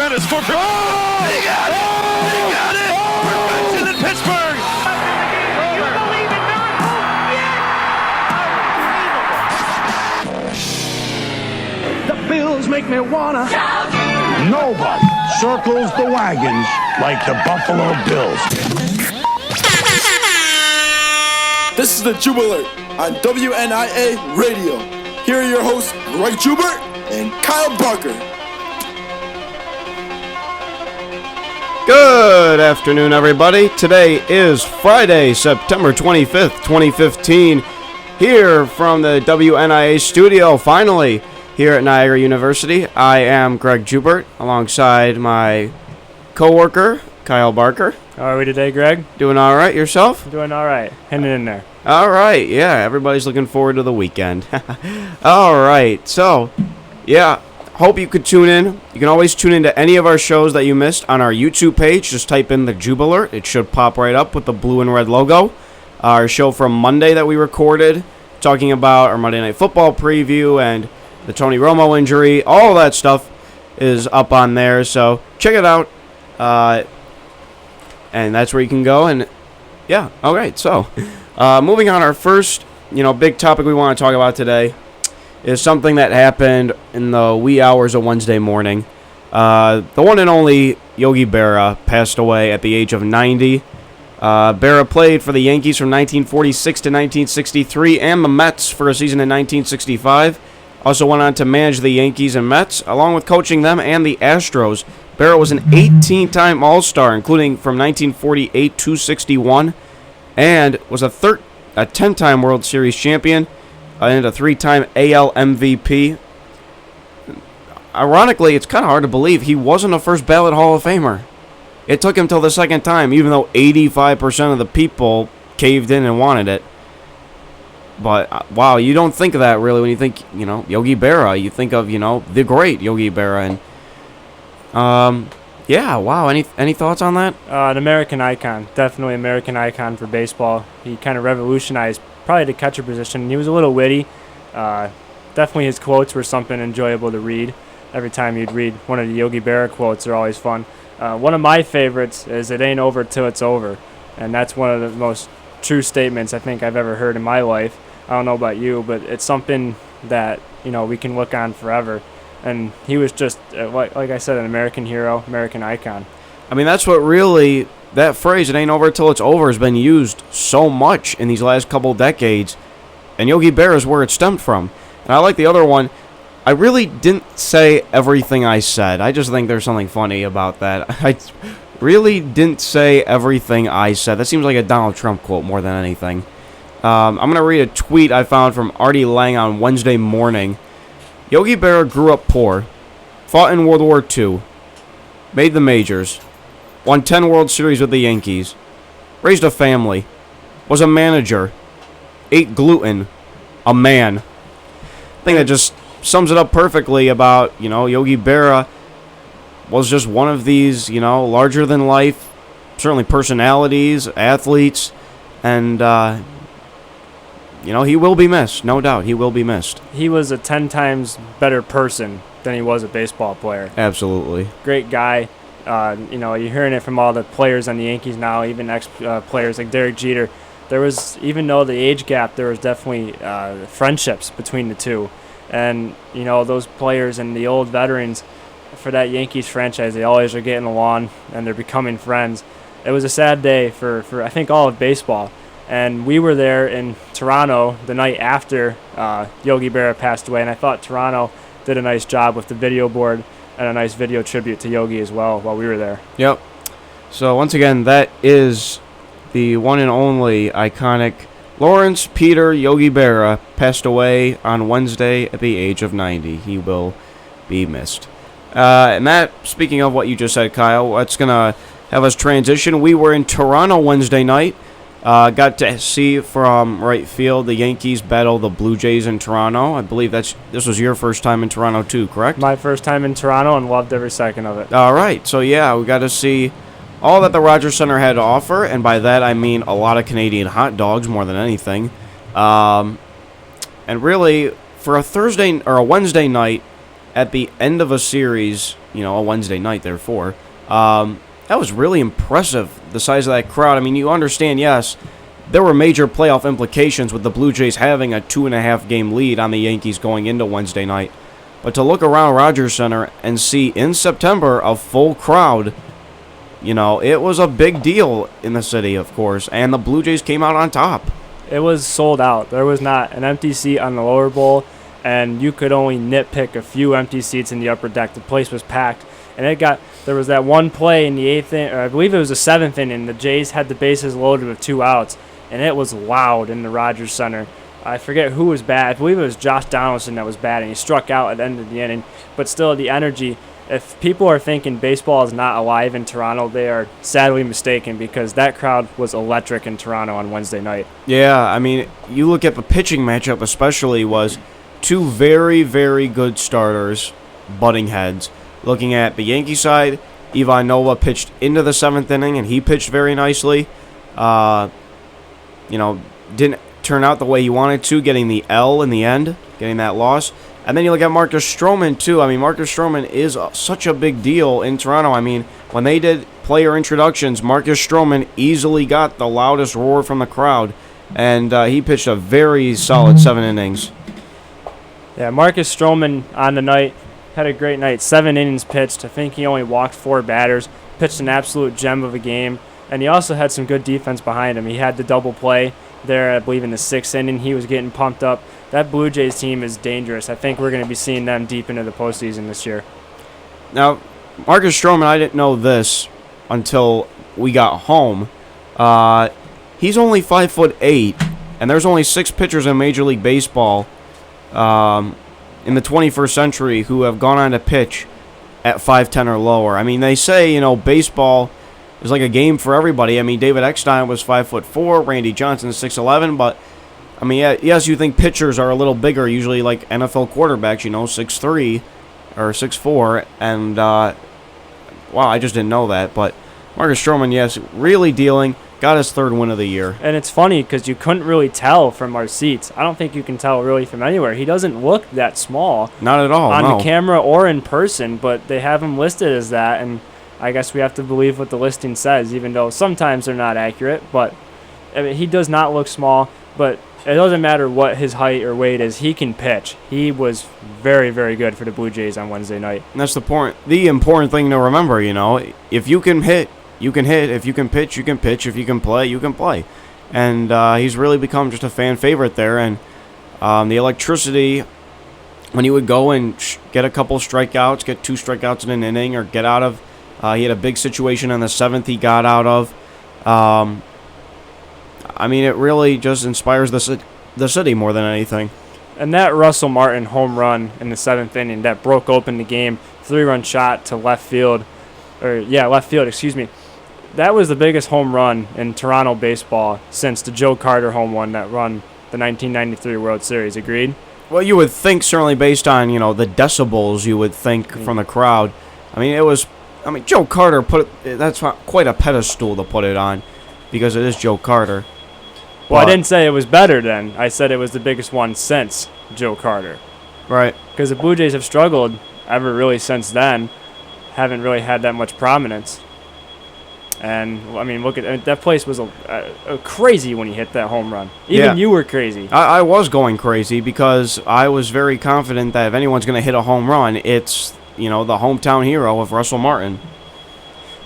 Giannis for He got it! He got it! Perfection in Pittsburgh! You believe in miracles? Yes! The Bills make me wanna. Nobody circles the wagons like the Buffalo Bills. This is the Jube Alert on WNIA Radio. Here are your hosts, Jube and Kyle Barker. Good afternoon, everybody. Today is Friday, September 25th, 2015. Here from the WNIA studio, finally, here at Niagara University. I am Greg Jubert, alongside my co-worker, Kyle Barker. How are we today, Greg? Doing all right, yourself? Doing all right. Hanging in there. All right, yeah, everybody's looking forward to the weekend. All right, so, yeah, hope you could tune in. You can always tune into any of our shows that you missed on our YouTube page. Just type in the Jube Alert. It should pop right up with the blue and red logo. Our show from Monday that we recorded, talking about our Monday Night Football preview and the Tony Romo injury. All that stuff is up on there, so check it out. And that's where you can go. And, yeah, all right, so... moving on, our first, big topic we want to talk about today is something that happened in the wee hours of Wednesday morning. The one and only Yogi Berra passed away at the age of 90. Berra played for the Yankees from 1946 to 1963 and the Mets for a season in 1965. Also went on to manage the Yankees and Mets, along with coaching them and the Astros. Berra was an 18-time All-Star, including from 1948 to 61. And was a 10-time World Series champion and a 3-time AL MVP. Ironically, it's kind of hard to believe he wasn't a first ballot Hall of Famer. It took him till the second time, even though 85% of the people caved in and wanted it. But, wow, you don't think of that really when you think, Yogi Berra. You think of, the great Yogi Berra. And, yeah, wow. Any thoughts on that? An American icon. Definitely American icon for baseball. He kind of revolutionized probably the catcher position. He was a little witty. Definitely his quotes were something enjoyable to read. Every time you'd read one of the Yogi Berra quotes, they're always fun. One of my favorites is, "It ain't over till it's over." And that's one of the most true statements I think I've ever heard in my life. I don't know about you, but it's something that, we can look on forever. And he was just, like I said, an American hero, American icon. I mean, that's what really, that phrase, "it ain't over till it's over," has been used so much in these last couple decades. And Yogi Berra is where it stemmed from. And I like the other one. "I really didn't say everything I said." I just think there's something funny about that. I really didn't say everything I said. That seems like a Donald Trump quote more than anything. I'm going to read a tweet I found from Artie Lang on Wednesday morning. Yogi Berra grew up poor, fought in World War II, made the majors, won 10 World Series with the Yankees, raised a family, was a manager, ate gluten, a man. I think that just sums it up perfectly about, Yogi Berra was just one of these, larger-than-life, certainly personalities, athletes, and, he will be missed. No doubt, he will be missed. He was a 10 times better person than he was a baseball player. Absolutely. Great guy. You're hearing it from all the players on the Yankees now, even ex-players like Derek Jeter. There was, even though the age gap, there was definitely friendships between the two. And, those players and the old veterans for that Yankees franchise, they always are getting along and they're becoming friends. It was a sad day for I think, all of baseball. And we were there in Toronto the night after Yogi Berra passed away, and I thought Toronto did a nice job with the video board and a nice video tribute to Yogi as well while we were there. Yep. So once again, that is the one and only iconic Lawrence Peter Yogi Berra, passed away on Wednesday at the age of 90. He will be missed. And that, speaking of what you just said, Kyle, that's going to have us transition. We were in Toronto Wednesday night. Got to see from right field the Yankees battle the Blue Jays in Toronto. I believe this was your first time in Toronto too, correct? My first time in Toronto, and loved every second of it. All right. So, yeah, we got to see all that the Rogers Center had to offer, and by that I mean a lot of Canadian hot dogs more than anything. And really, for a Wednesday night at the end of a series, a Wednesday night, therefore, that was really impressive, the size of that crowd. I mean, you understand, yes, there were major playoff implications with the Blue Jays having a 2.5-game lead on the Yankees going into Wednesday night. But to look around Rogers Center and see in September a full crowd, it was a big deal in the city, of course, and the Blue Jays came out on top. It was sold out. There was not an empty seat on the lower bowl, and you could only nitpick a few empty seats in the upper deck. The place was packed, and there was that one play in the 8th inning, or I believe it was the 7th inning. The Jays had the bases loaded with 2 outs, and it was loud in the Rogers Center. I forget who was bad. I believe it was Josh Donaldson that was batting. He struck out at the end of the inning, but still the energy. If people are thinking baseball is not alive in Toronto, they are sadly mistaken, because that crowd was electric in Toronto on Wednesday night. Yeah, I mean, you look at the pitching matchup especially, was 2 very, very good starters butting heads. Looking at the Yankee side, Ivan Nova pitched into the 7th inning, and he pitched very nicely. Didn't turn out the way he wanted to, getting the L in the end, getting that loss. And then you look at Marcus Stroman, too. I mean, Marcus Stroman is such a big deal in Toronto. I mean, when they did player introductions, Marcus Stroman easily got the loudest roar from the crowd, and he pitched a very solid 7 innings. Yeah, Marcus Stroman on the night had a great night. 7 innings pitched. I think he only walked 4 batters, pitched an absolute gem of a game, and he also had some good defense behind him. He had the double play there, I believe, in the 6th inning. He was getting pumped up. That Blue Jays team is dangerous. I think we're going to be seeing them deep into the postseason this year. Now, Marcus Stroman, I didn't know this until we got home. He's only 5'8", and there's only 6 pitchers in Major League Baseball in the 21st century who have gone on to pitch at 5'10" or lower. I mean, they say, baseball is like a game for everybody. I mean, David Eckstein was 5'4", Randy Johnson 6'11", but I mean, yes, you think pitchers are a little bigger, usually like NFL quarterbacks, 6'3" or 6'4", and wow, I just didn't know that. But Marcus Stroman, yes, really dealing, got his 3rd win of the year. And it's funny because you couldn't really tell from our seats. I don't think you can tell really from anywhere. He doesn't look that small. Not at all, on no. the camera or in person, but they have him listed as that, and I guess we have to believe what the listing says, even though sometimes they're not accurate. But I mean, he does not look small, but it doesn't matter what his height or weight is. He can pitch. He was very, very good for the Blue Jays on Wednesday night. And that's the point. The important thing to remember, if you can hit, you can hit. If you can pitch, you can pitch. If you can play, you can play. And he's really become just a fan favorite there. And the electricity, when he would go and get a couple strikeouts, get 2 strikeouts in an inning, or get out of, he had a big situation in the 7th he got out of. I mean, it really just inspires the city more than anything. And that Russell Martin home run in the 7th inning that broke open the game, 3-run shot to left field, excuse me. That was the biggest home run in Toronto baseball since the Joe Carter home run that run the 1993 World Series. Agreed? Well, you would think, certainly based on, the decibels you would think from the crowd. I mean, Joe Carter that's quite a pedestal to put it on, because it is Joe Carter. Well, I didn't say it was better then. I said it was the biggest one since Joe Carter. Right. Because the Blue Jays have struggled ever really since then. Haven't really had that much prominence. And, I mean, look at that place was a crazy when he hit that home run. Even you were crazy. I was going crazy because I was very confident that if anyone's going to hit a home run, it's, the hometown hero of Russell Martin.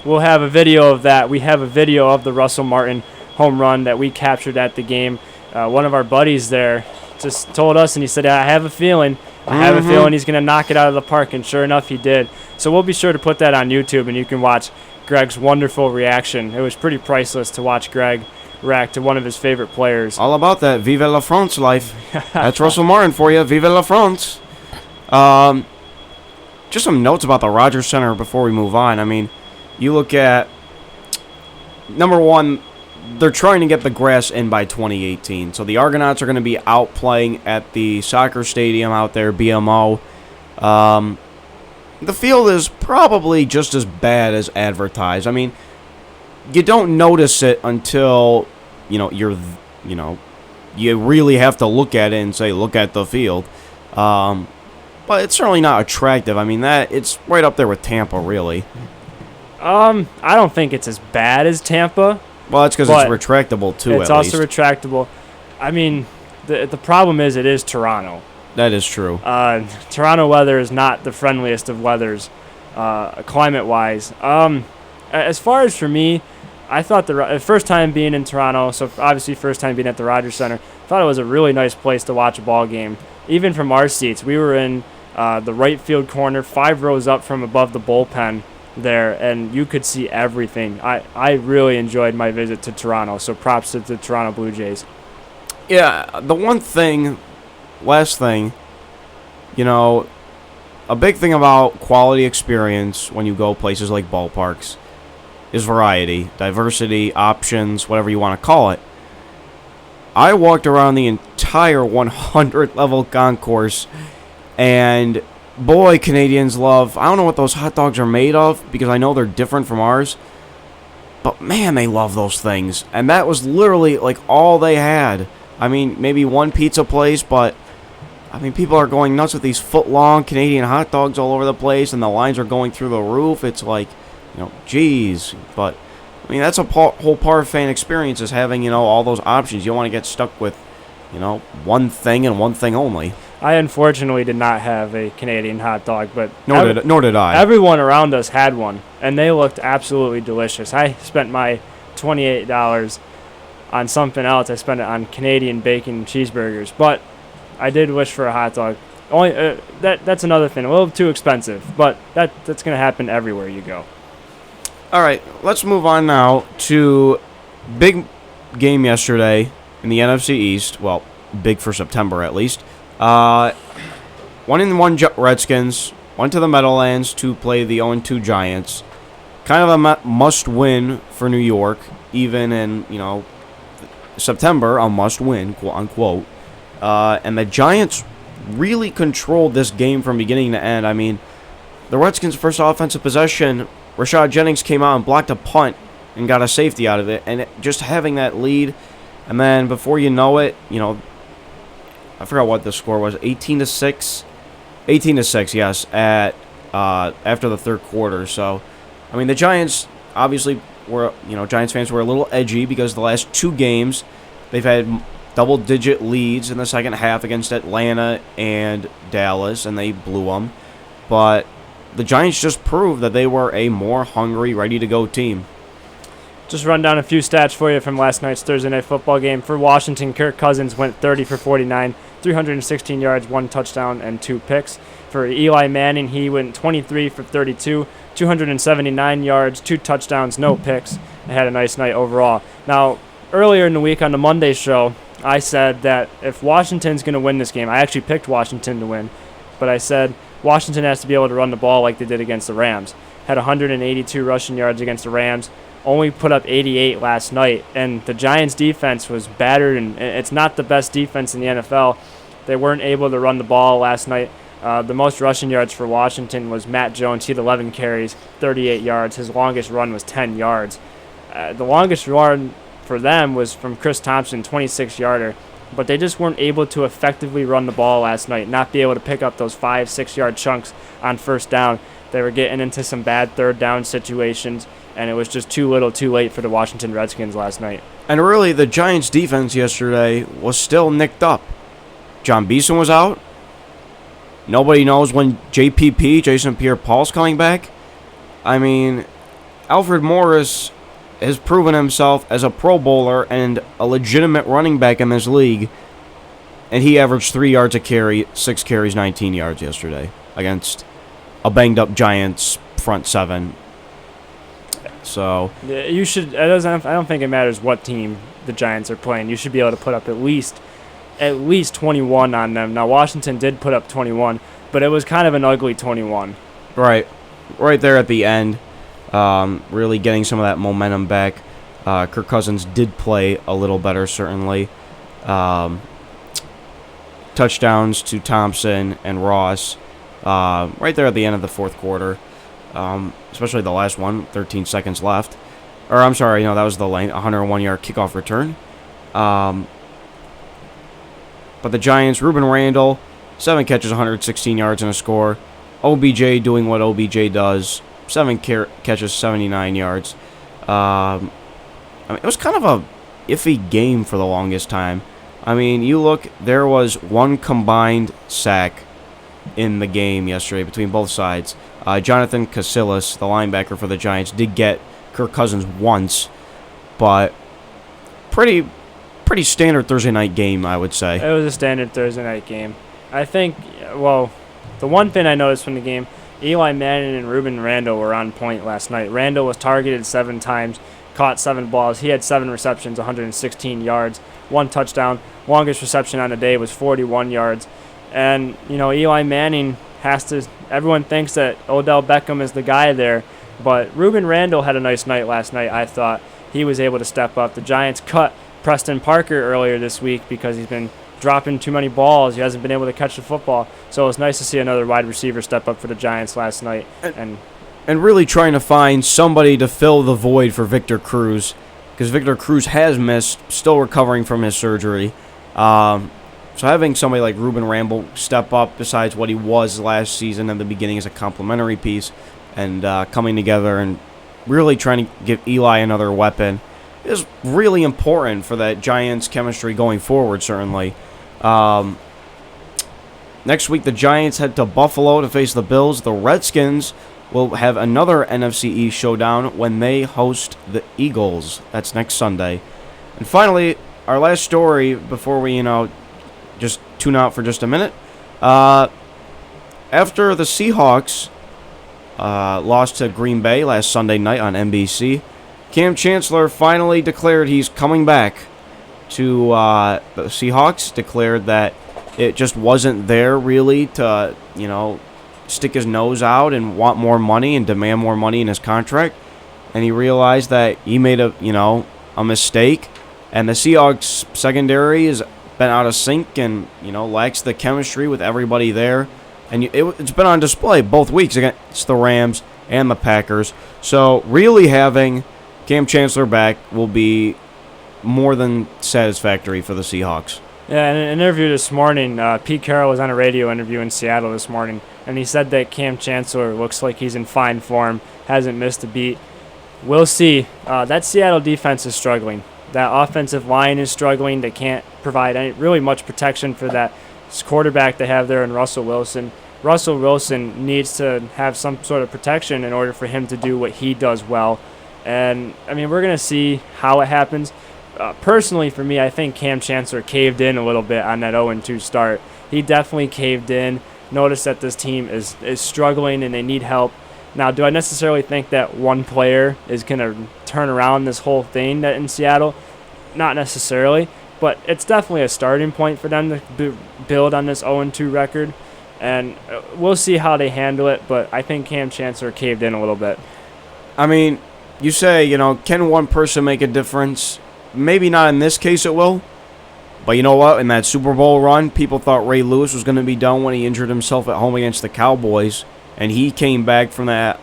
We'll have a video of that. We have a video of the Russell Martin home run that we captured at the game. One of our buddies there just told us, and he said, I have a feeling he's going to knock it out of the park, and sure enough, he did. So we'll be sure to put that on YouTube, and you can watch Greg's wonderful reaction. It was pretty priceless to watch Greg react to one of his favorite players. All about that Vive la France life. That's Russell Martin for you. Vive la France. Just some notes about the Rogers Center before we move on. I mean, you look at, number one, they're trying to get the grass in by 2018. So the Argonauts are going to be out playing at the soccer stadium out there, BMO. The field is probably just as bad as advertised. I mean, you don't notice it until, you really have to look at it and say, look at the field. But but it's certainly not attractive. I mean, it's right up there with Tampa, really. I don't think it's as bad as Tampa. Well, that's because it's retractable, too, It's also retractable. I mean, the problem is it is Toronto. That is true. Toronto weather is not the friendliest of weathers, climate-wise. As far as for me, I thought the first time being in Toronto, so obviously first time being at the Rogers Center, thought it was a really nice place to watch a ball game. Even from our seats, we were in the right field corner, 5 rows up from above the bullpen there, and you could see everything. I really enjoyed my visit to Toronto, so props to the Toronto Blue Jays. Yeah, the last thing, a big thing about quality experience when you go places like ballparks is variety, diversity, options, whatever you want to call it. I walked around the entire 100-level concourse, and boy, Canadians love, I don't know what those hot dogs are made of, because I know they're different from ours, but man, they love those things. And that was literally like all they had. I mean, maybe one pizza place, but I mean, people are going nuts with these foot-long Canadian hot dogs all over the place, and the lines are going through the roof. It's like, geez. But, I mean, that's a whole part of fan experience is having, all those options. You don't want to get stuck with, one thing and one thing only. I unfortunately did not have a Canadian hot dog, but nor did I. Everyone around us had one, and they looked absolutely delicious. I spent my $28 on something else. I spent it on Canadian bacon cheeseburgers, but I did wish for a hot dog. Only that's another thing. A little too expensive, but that's going to happen everywhere you go. All right, let's move on now to big game yesterday in the NFC East. Well, big for September at least. 1-1 Redskins went to the Meadowlands to play the 0-2 Giants. Kind of a must-win for New York, even in September, a must-win, quote unquote. And the Giants really controlled this game from beginning to end. I mean, the Redskins' first offensive possession, Rashad Jennings came out and blocked a punt and got a safety out of it. And just having that lead, and then before you know it, I forgot what the score was, 18-6? 18-6, yes, at after the third quarter. So, I mean, the Giants obviously were, Giants fans were a little edgy because the last 2 games they've had double-digit leads in the second half against Atlanta and Dallas, and they blew them. But the Giants just proved that they were a more hungry, ready-to-go team. Just run down a few stats for you from last night's Thursday Night Football game. For Washington, Kirk Cousins went 30 for 49, 316 yards, 1 touchdown, and 2 picks. For Eli Manning, he went 23 for 32, 279 yards, 2 touchdowns, no picks, and had a nice night overall. Now, earlier in the week on the Monday show, I said that if Washington's going to win this game, I actually picked Washington to win, but I said Washington has to be able to run the ball like they did against the Rams. Had 182 rushing yards against the Rams, only put up 88 last night, and the Giants' defense was battered, and it's not the best defense in the NFL. They weren't able to run the ball last night. The most rushing yards for Washington was Matt Jones. He had 11 carries, 38 yards. His longest run was 10 yards. The longest run for them was from Chris Thompson, 26-yarder. But they just weren't able to effectively run the ball last night, not be able to pick up those 5-6-yard chunks on first down. They were getting into some bad third down situations, and it was just too little too late for the Washington Redskins last night. And really, the Giants' defense yesterday was still nicked up. John Beeson was out. Nobody knows when JPP, Jason Pierre-Paul's coming back. I mean, Alfred Morris has proven himself as a Pro Bowler and a legitimate running back in this league. And he averaged 3 yards a carry, 6 carries, 19 yards yesterday against a banged-up Giants front seven. So you should. I don't think it matters what team the Giants are playing. You should be able to put up at least 21 on them. Now Washington did put up 21, but it was kind of an ugly 21. Right there at the end, really getting some of that momentum back. Kirk Cousins did play a little better, certainly. Touchdowns to Thompson and Ross right there at the end of the fourth quarter, especially the last one, 13 seconds left. Or I'm sorry, that was the 101-yard kickoff return. But the Giants, Ruben Randall, 7 catches, 116 yards, and a score. OBJ doing what OBJ does. 7 catches, 79 yards. It was kind of a iffy game for the longest time. I mean, you look, there was 1 combined sack in the game yesterday between both sides. Jonathan Cassel, the linebacker for the Giants, did get Kirk Cousins once, but pretty standard Thursday night game, I would say. It was a standard Thursday night game. I think, well, the one thing I noticed from the game, Eli Manning and Ruben Randle were on point last night. Randle was targeted 7 times, caught 7 balls. He had 7 receptions, 116 yards, 1 touchdown. Longest reception on the day was 41 yards. And, Eli Manning everyone thinks that Odell Beckham is the guy there, but Ruben Randle had a nice night last night, I thought. He was able to step up. The Giants cut Preston Parker earlier this week because he's been dropping too many balls. He hasn't been able to catch the football. So it was nice to see another wide receiver step up for the Giants last night. And really trying to find somebody to fill the void for Victor Cruz, because Victor Cruz has missed, still recovering from his surgery. So having somebody like Ruben Randle step up besides what he was last season at the beginning is a complimentary piece, and coming together and really trying to give Eli another weapon is really important for that Giants chemistry going forward, certainly. Next week, the Giants head to Buffalo to face the Bills. The Redskins will have another NFC East showdown when they host the Eagles. That's next Sunday. And finally, our last story before we, just tune out for just a minute. After the Seahawks lost to Green Bay last Sunday night on NBC, Cam Chancellor finally declared he's coming back to the Seahawks, declared that it just wasn't there really to, stick his nose out and want more money and demand more money in his contract. And he realized that he made a mistake, and the Seahawks secondary has been out of sync and, lacks the chemistry with everybody there. And it's been on display both weeks against the Rams and the Packers. So really having Cam Chancellor back will be more than satisfactory for the Seahawks. Yeah, in an interview this morning, Pete Carroll was on a radio interview in Seattle this morning, and he said that Cam Chancellor looks like he's in fine form, hasn't missed a beat. We'll see. That Seattle defense is struggling. That offensive line is struggling. They can't provide really much protection for that quarterback they have there in Russell Wilson. Russell Wilson needs to have some sort of protection in order for him to do what he does well. And, we're going to see how it happens. Personally, for me, I think Cam Chancellor caved in a little bit on that 0-2 start. He definitely caved in, noticed that this team is struggling and they need help. Now, do I necessarily think that one player is going to turn around this whole thing in Seattle? Not necessarily, but it's definitely a starting point for them to build on this 0-2 record, and we'll see how they handle it, but I think Cam Chancellor caved in a little bit. You say, can one person make a difference? Maybe not in this case it will, but you know what? In that Super Bowl run, people thought Ray Lewis was going to be done when he injured himself at home against the Cowboys. And he came back from that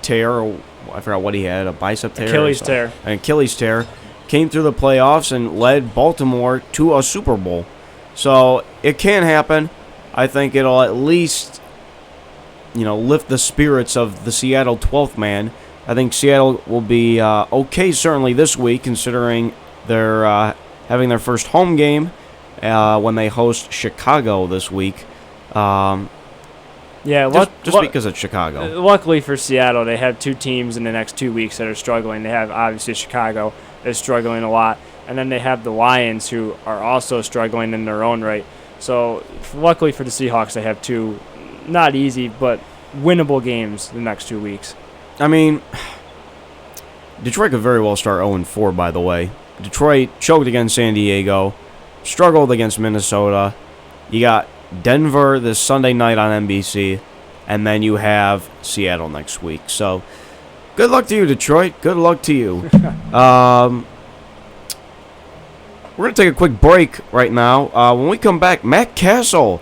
tear, or I forgot what he had, a bicep tear? Achilles tear. An Achilles tear. Came through the playoffs and led Baltimore to a Super Bowl. So it can happen. I think it'll at least, lift the spirits of the Seattle 12th man. I think Seattle will be okay certainly this week, considering they're having their first home game when they host Chicago this week. Yeah, just because it's Chicago. Luckily for Seattle, they have 2 teams in the next 2 weeks that are struggling. They have, obviously, Chicago is struggling a lot, and then they have the Lions, who are also struggling in their own right. So, luckily for the Seahawks, they have 2 not easy, but winnable games the next 2 weeks. Detroit could very well start 0-4, by the way. Detroit choked against San Diego, struggled against Minnesota. You got Denver this Sunday night on NBC, and then you have Seattle next week. So, good luck to you, Detroit. Good luck to you. We're going to take a quick break right now. When we come back, Matt Cassel,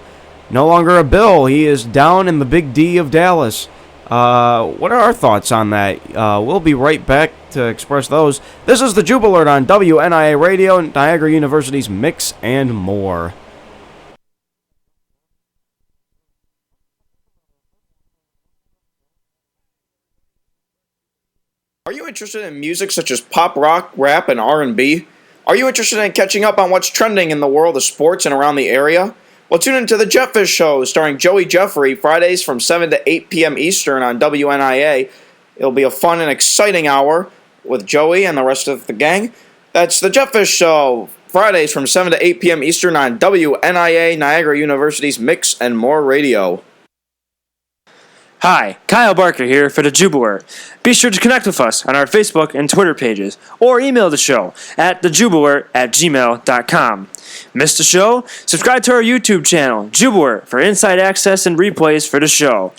no longer a Bill. He is down in the Big D of Dallas. What are our thoughts on that? We'll be right back to express those. This is the Jube Alert on WNIA Radio, Niagara University's Mix and More. Are you interested in music such as pop, rock, rap, and R&B? Are you interested in catching up on what's trending in the world of sports and around the area? Well, tune into the Jetfish Show starring Joey Jeffrey Fridays from 7 to 8 p.m. Eastern on WNIA. It'll be a fun and exciting hour with Joey and the rest of the gang. That's the Jetfish Show Fridays from 7 to 8 p.m. Eastern on WNIA, Niagara University's Mix and More Radio. Hi, Kyle Barker here for the Jube. Be sure to connect with us on our Facebook and Twitter pages, or email the show at thejubelert@gmail.com. Missed the show? Subscribe to our YouTube channel, Jube, for inside access and replays for the show.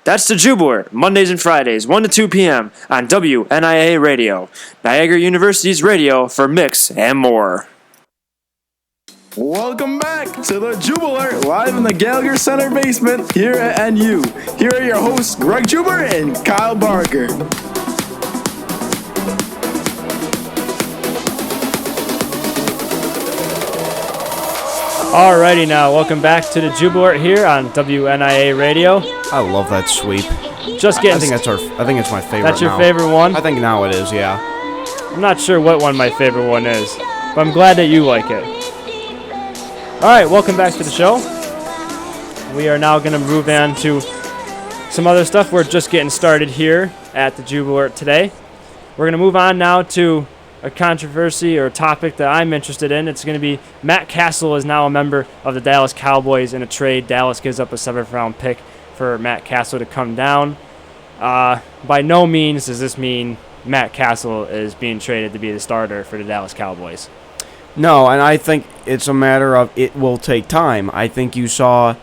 That's the Jube, Mondays and Fridays, 1 to 2 p.m. on WNIA Radio, Niagara University's radio for Mix and More. Welcome back to the Jube live in the Gallagher Center basement here at NU. Here are your hosts, Greg Jube and Kyle Barker. Alrighty now, welcome back to the Jube here on WNIA Radio. I love that sweep. Just getting. I think it's my favorite. That's your now. favorite one? I think now it is. Yeah. I'm not sure what one my favorite one is, but I'm glad that you like it. Alright, welcome back to the show. We are now going to move on to some other stuff. We're just getting started here at the Jube today. We're going to move on now to a controversy or a topic that I'm interested in. It's going to be Matt Cassel is now a member of the Dallas Cowboys in a trade. Dallas gives up a 7th-round pick for Matt Cassel to come down. By no means does this mean Matt Cassel is being traded to be the starter for the Dallas Cowboys. No, and I think it's a matter of it will take time. I think you saw,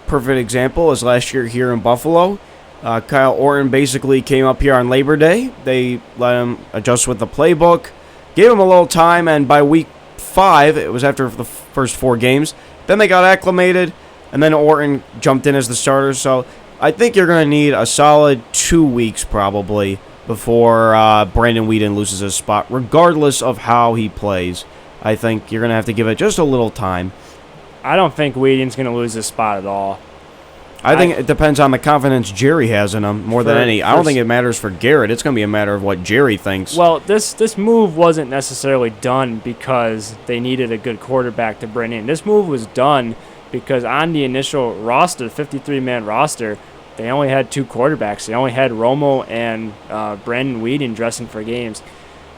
perfect example is last year here in Buffalo. Kyle Orton basically came up here on Labor Day. They let him adjust with the playbook, gave him a little time, and by week 5, it was after the first 4 games, then they got acclimated, and then Orton jumped in as the starter. So I think you're going to need a solid 2 weeks probably before Brandon Weeden loses his spot, regardless of how he plays. I think you're going to have to give it just a little time. I don't think Weeden's going to lose his spot at all. I think it depends on the confidence Jerry has in him more than any. I don't think it matters for Gerrit. It's going to be a matter of what Jerry thinks. Well, this move wasn't necessarily done because they needed a good quarterback to bring in. This move was done because on the initial roster, 53-man roster, they only had 2 quarterbacks. They only had Romo and Brandon Weeden dressing for games.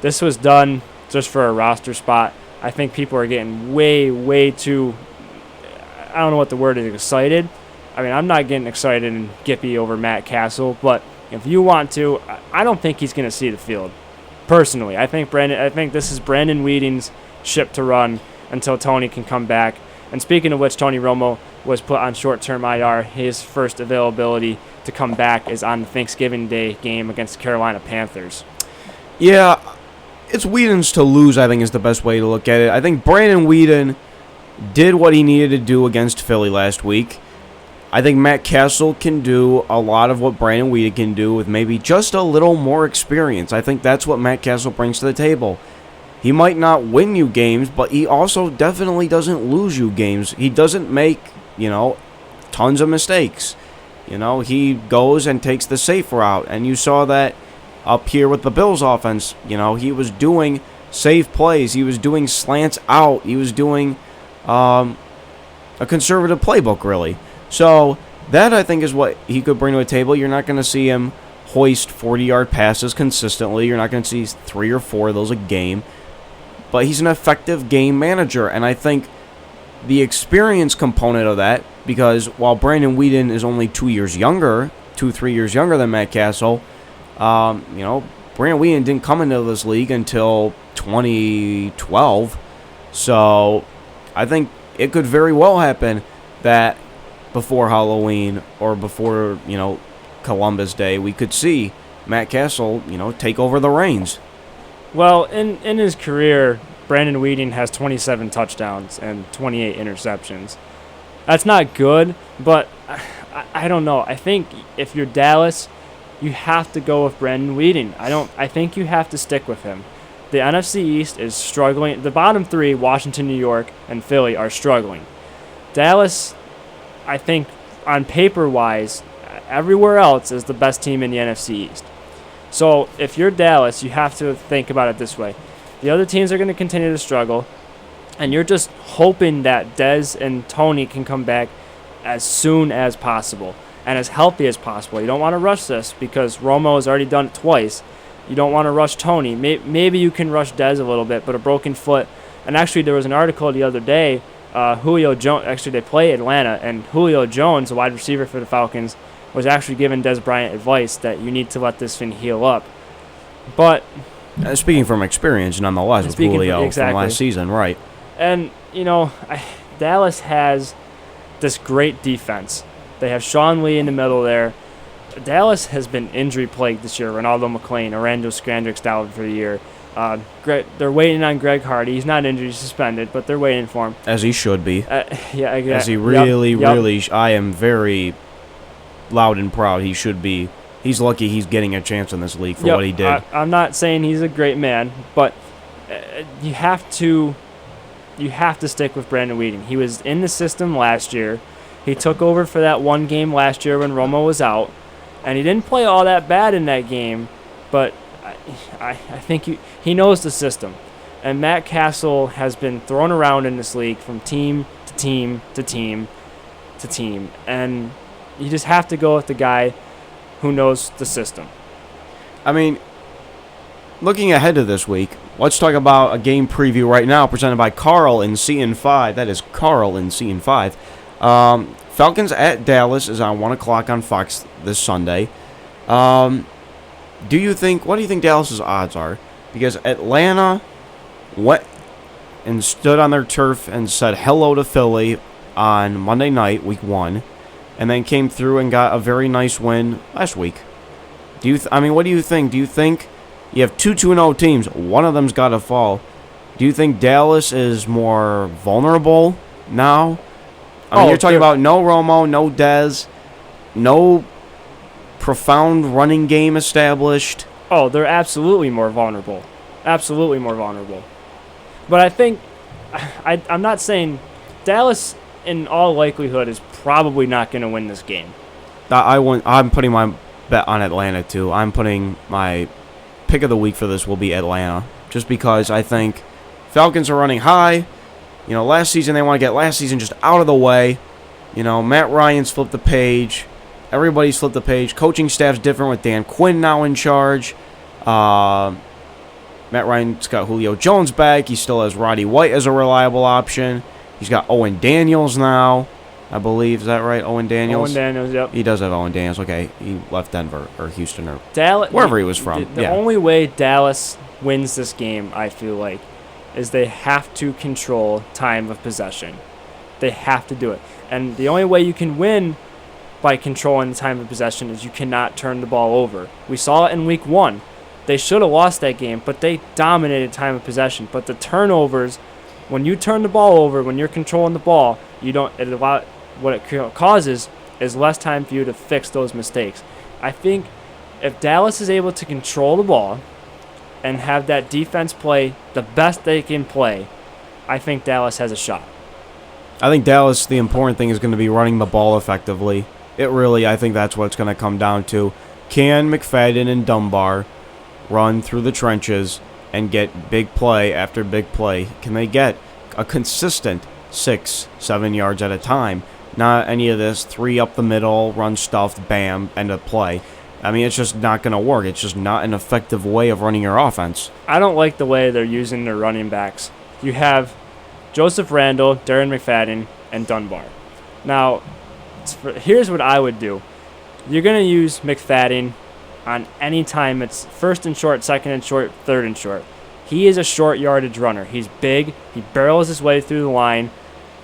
This was done just for a roster spot. I think people are getting way too, I don't know what the word is, excited. I mean, I'm not getting excited and gippy over Matt Cassel, but if you want to, I don't think he's going to see the field. Personally, I think this is Brandon Weeden's ship to run until Tony can come back. And speaking of which, Tony Romo was put on short-term IR. His first availability to come back is on the Thanksgiving Day game against the Carolina Panthers. Yeah, it's Weeden's to lose, I think, is the best way to look at it. I think Brandon Weeden did what he needed to do against Philly last week. I think Matt Cassel can do a lot of what Brandon Weeden can do with maybe just a little more experience. I think that's what Matt Cassel brings to the table. He might not win you games, but he also definitely doesn't lose you games. He doesn't make, tons of mistakes. He goes and takes the safe route, and you saw that up here with the Bills offense. He was doing safe plays. He was doing slants out. He was doing a conservative playbook, really. So that, I think, is what he could bring to a table. You're not going to see him hoist 40-yard passes consistently. You're not going to see 3 or 4 of those a game. But he's an effective game manager, and I think the experience component of that, because while Brandon Weeden is only 3 years younger than Matt Cassel, Brandon Weeden didn't come into this league until 2012. So I think it could very well happen that before Halloween or before, Columbus Day, we could see Matt Cassel, take over the reins. Well, in his career, Brandon Weeden has 27 touchdowns and 28 interceptions. That's not good, but I don't know. I think if you're Dallas, you have to go with Brandon Weeden. I think you have to stick with him. The NFC East is struggling. The bottom 3, Washington, New York, and Philly, are struggling. Dallas, I think, on paper-wise, everywhere else is the best team in the NFC East. So if you're Dallas, you have to think about it this way. The other teams are going to continue to struggle, and you're just hoping that Dez and Tony can come back as soon as possible and as healthy as possible. You don't want to rush this because Romo has already done it twice. You don't want to rush Tony. Maybe you can rush Dez a little bit, but a broken foot. And actually, there was an article the other day. Julio Jones, actually, they play Atlanta, and Julio Jones, the wide receiver for the Falcons, was actually giving Dez Bryant advice that you need to let this thing heal up. But speaking from experience, nonetheless, with Julio from last season, right? And, Dallas has this great defense. They have Sean Lee in the middle there. Dallas has been injury-plagued this year. Ronaldo McClain, Orlando Scandrick's out for the year. They're waiting on Greg Hardy. He's not injured, he's suspended, but they're waiting for him. As he should be. As he really, I am very loud and proud. He should be. He's lucky he's getting a chance in this league for what he did. I'm not saying he's a great man, but you have to stick with Brandon Weeden. He was in the system last year. He took over for that one game last year when Romo was out, and he didn't play all that bad in that game, but I think he knows the system. And Matt Cassel has been thrown around in this league from team to team to team to team, and you just have to go with the guy who knows the system. I mean, looking ahead to this week, let's talk about a game preview right now presented by Carl in CN5. That is Carl in CN5. Falcons at Dallas is on 1 o'clock on Fox this Sunday. What do you think Dallas's odds are? Because Atlanta went and stood on their turf and said hello to Philly on Monday night, week 1, and then came through and got a very nice win last week. What do you think? Do you think you have two 2-0 teams? One of them's got to fall. Do you think Dallas is more vulnerable now? You're talking about no Romo, no Dez, no profound running game established. Oh, they're absolutely more vulnerable. Absolutely more vulnerable. But I think, I'm not saying Dallas, in all likelihood, is probably not going to win this game. I'm putting my bet on Atlanta, too. I'm putting my pick of the week for this will be Atlanta, just because I think Falcons are running high. Last season, they want to get last season just out of the way. Matt Ryan's flipped the page. Everybody's flipped the page. Coaching staff's different with Dan Quinn now in charge. Matt Ryan's got Julio Jones back. He still has Roddy White as a reliable option. He's got Owen Daniels now, I believe. Is that right, Owen Daniels? Owen Daniels, yep. He does have Owen Daniels. Okay, he left Denver or Houston or wherever he was from. The only way Dallas wins this game, I feel like, is they have to control time of possession. They have to do it. And the only way you can win by controlling the time of possession is you cannot turn the ball over. We saw it in week 1. They should have lost that game, but they dominated time of possession. But the turnovers, when you turn the ball over, when you're controlling the ball, what it causes is less time for you to fix those mistakes. I think if Dallas is able to control the ball and have that defense play the best they can play, I think Dallas has a shot. I think Dallas, the important thing is going to be running the ball effectively. I think that's what it's going to come down to. Can McFadden and Dunbar run through the trenches and get big play after big play? Can they get a consistent 6-7 yards at a time? Not any of this 3 up the middle, run stuffed, bam, end of play. It's just not going to work. It's just not an effective way of running your offense. I don't like the way they're using their running backs. You have Joseph Randle, Darren McFadden, and Dunbar. Now, here's what I would do. You're going to use McFadden on any time it's first and short, second and short, third and short. He is a short yardage runner. He's big. He barrels his way through the line.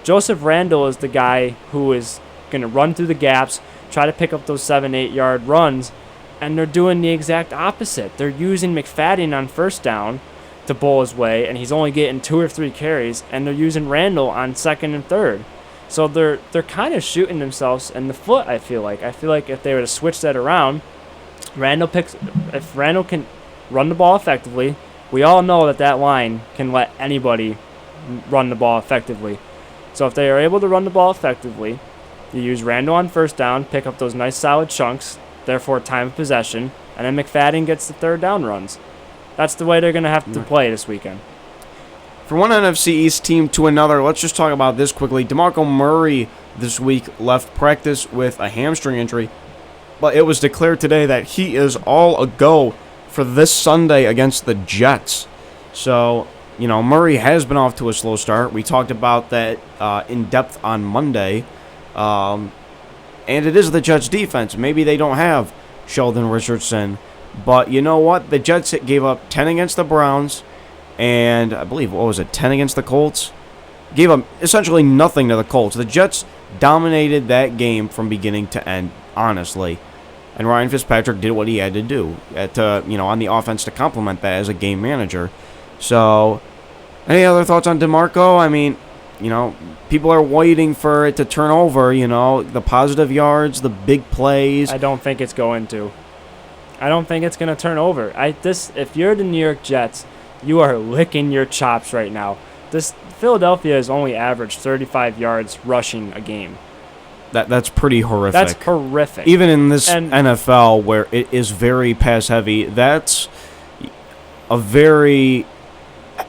Joseph Randle is the guy who is going to run through the gaps, try to pick up those 7-8 yard runs, and they're doing the exact opposite. They're using McFadden on first down to bowl his way, and he's only getting 2 or 3 carries, and they're using Randle on second and third. So they're kind of shooting themselves in the foot, I feel like. I feel like if they were to switch that around, if Randle can run the ball effectively, we all know that line can let anybody run the ball effectively. So if they are able to run the ball effectively, you use Randle on first down, pick up those nice solid chunks, therefore time of possession, and then McFadden gets the third down runs. That's the way they're going to have to play this weekend. From one NFC East team to another, let's just talk about this quickly. Demarco Murray this week left practice with a hamstring injury, but it was declared today that he is all a-go for this Sunday against the Jets. So, Murray has been off to a slow start. We talked about that in depth on Monday. And it is the Jets' defense. Maybe they don't have Sheldon Richardson. But you know what? The Jets gave up 10 against the Browns. And I believe, 10 against the Colts? Gave up essentially nothing to the Colts. The Jets dominated that game from beginning to end, honestly. And Ryan Fitzpatrick did what he had to do on the offense to complement that as a game manager. So, any other thoughts on Demarco? I mean, people are waiting for it to turn over, the positive yards, the big plays. I don't think it's going to. I don't think it's going to turn over. If you're the New York Jets, you are licking your chops right now. Philadelphia has only averaged 35 yards rushing a game. That's pretty horrific. That's horrific. Even in this NFL where it is very pass heavy, that's a very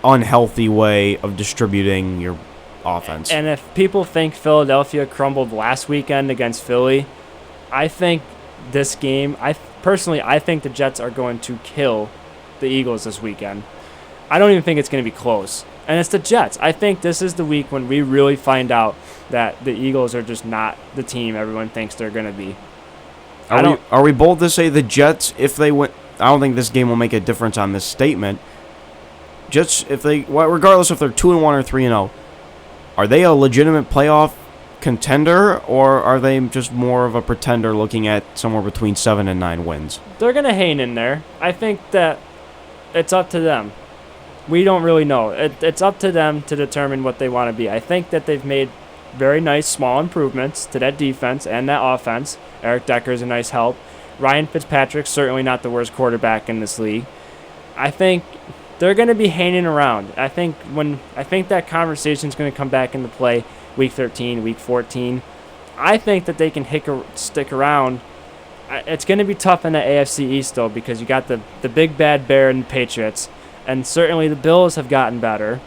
unhealthy way of distributing your offense. And if people think Philadelphia crumbled last weekend against Philly, I think this game, I think the Jets are going to kill the Eagles this weekend. I don't even think it's going to be close. And it's the Jets. I think this is the week when we really find out that the Eagles are just not the team everyone thinks they're going to be. Are we bold to say the Jets, if they win? I don't think this game will make a difference on this statement. Jets, regardless if they're 2-1 or 3-0, are they a legitimate playoff contender, or are they just more of a pretender looking at somewhere between 7 and 9 wins? They're going to hang in there. I think that it's up to them. We don't really know. It's up to them to determine what they want to be. I think that they've made very nice small improvements to that defense and that offense. Eric Decker is a nice help. Ryan Fitzpatrick's certainly not the worst quarterback in this league. I think they're going to be hanging around. I think that conversation is going to come back into play week 13, week 14. I think that they can stick around. It's going to be tough in the AFC East, though, because you got the big bad bear and the Patriots, and certainly the Bills have gotten better.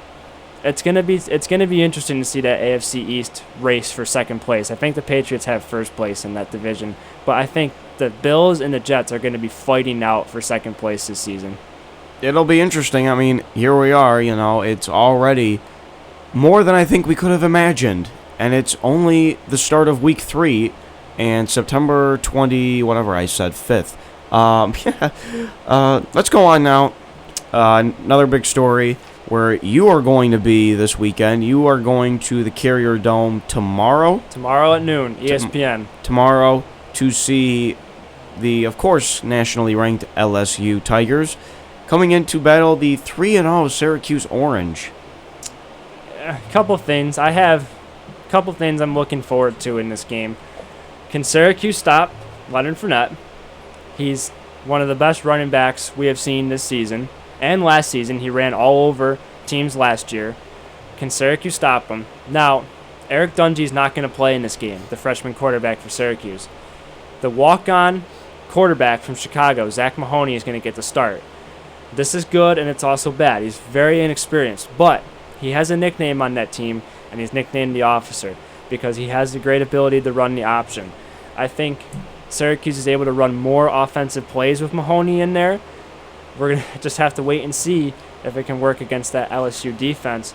It's going to be interesting to see that AFC East race for second place. I think the Patriots have first place in that division, but I think the Bills and the Jets are going to be fighting out for second place this season. It'll be interesting. I mean, here we are, it's already more than I think we could have imagined. And it's only the start of week 3 and September 5th. Let's go on now. Another big story where you are going to be this weekend. You are going to the Carrier Dome tomorrow. Tomorrow at noon, ESPN. Tomorrow to see the, of course, nationally ranked LSU Tigers coming in to battle the 3-0 Syracuse Orange. A couple things. I have a couple things I'm looking forward to in this game. Can Syracuse stop Leonard Fournette? He's one of the best running backs we have seen this season. And last season, he ran all over teams last year. Can Syracuse stop him? Now, Eric Dungey's not going to play in this game, the freshman quarterback for Syracuse. The walk-on quarterback from Chicago, Zach Mahoney, is going to get the start. This is good, and it's also bad. He's very inexperienced, but he has a nickname on that team, and he's nicknamed the Officer because he has the great ability to run the option. I think Syracuse is able to run more offensive plays with Mahoney in there. We're going to just have to wait and see if it can work against that LSU defense.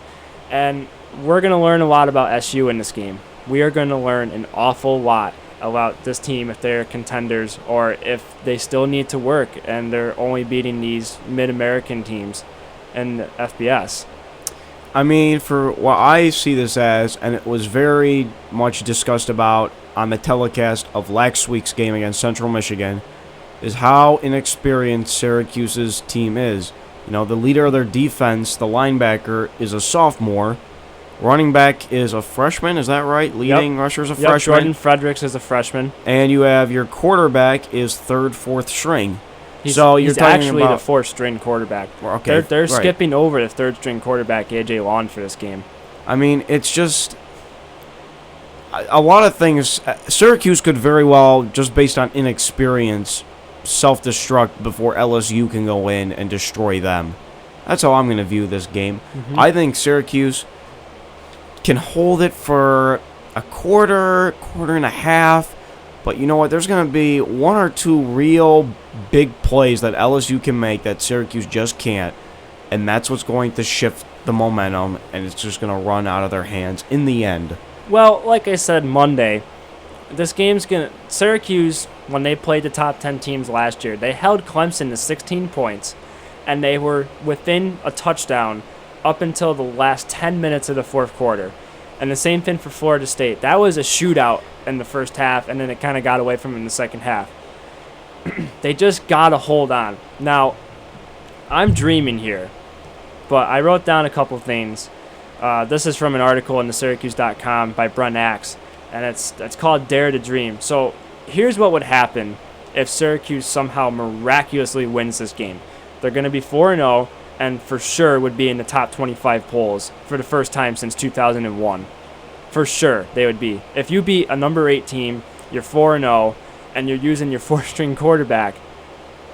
And we're going to learn a lot about SU in this game. We are going to learn an awful lot about this team if they're contenders or if they still need to work and they're only beating these mid-American teams in FBS. I mean, for what I see this as, and it was very much discussed about on the telecast of last week's game against Central Michigan, is how inexperienced Syracuse's team is. The leader of their defense, the linebacker, is a sophomore. Running back is a freshman, is that right? Leading rusher is a freshman. Jordan Fredericks is a freshman. And you have your quarterback is third, fourth string. He's talking actually about the fourth-string quarterback. Okay, they're right. skipping over the third-string quarterback, A.J. Lawn, for this game. I mean, it's just a lot of things. Syracuse could very well, just based on inexperience, self-destruct before LSU can go in and destroy them. That's how I'm going to view this game. I think Syracuse can hold it for a quarter and a half. But you know what? There's going to be one or two real big plays that LSU can make that Syracuse just can't. And that's what's going to shift the momentum, and it's just going to run out of their hands in the end. Well, like I said Monday, this game's going to... Syracuse, when they played the top 10 teams last year, they held Clemson to 16 points, and they were within a touchdown up until the last 10 minutes of the fourth quarter. And the same thing for Florida State. That was a shootout in the first half, and then it kind of got away from them in the second half. They just got to hold on. Now, I'm dreaming here, but I wrote down a couple things. This is from an article in the Syracuse.com by Brent Axe, and it's called Dare to Dream. So here's what would happen if Syracuse somehow miraculously wins this game. They're going to be 4-0, and for sure would be in the top 25 polls for the first time since 2001. For sure, they would be. If you beat a number 8 team, you're 4-0, and you're using your 4th-string quarterback.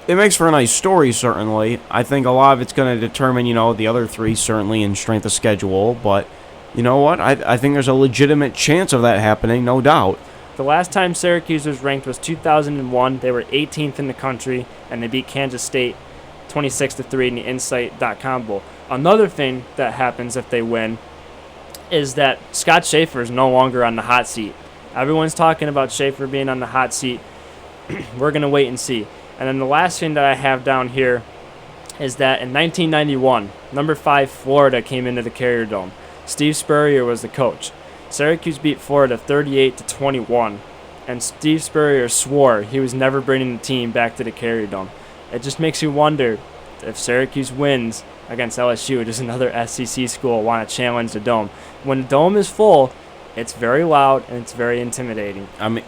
It makes for a nice story, certainly. I think a lot of it's going to determine, the other 3, certainly, in strength of schedule. But you know what? I think there's a legitimate chance of that happening, no doubt. The last time Syracuse was ranked was 2001. They were 18th in the country, and they beat Kansas State 26-3 in the Insight.com Bowl. Another thing that happens if they win is that Scott Schaefer is no longer on the hot seat. Everyone's talking about Schaefer being on the hot seat. We're going to wait and see. And then the last thing that I have down here is that in 1991, number 5 Florida came into the Carrier Dome. Steve Spurrier was the coach. Syracuse beat Florida 38-21, and Steve Spurrier swore he was never bringing the team back to the Carrier Dome. It just makes you wonder if Syracuse wins against LSU, does another SEC school want to challenge the Dome? When the Dome is full, it's very loud and it's very intimidating. I mean,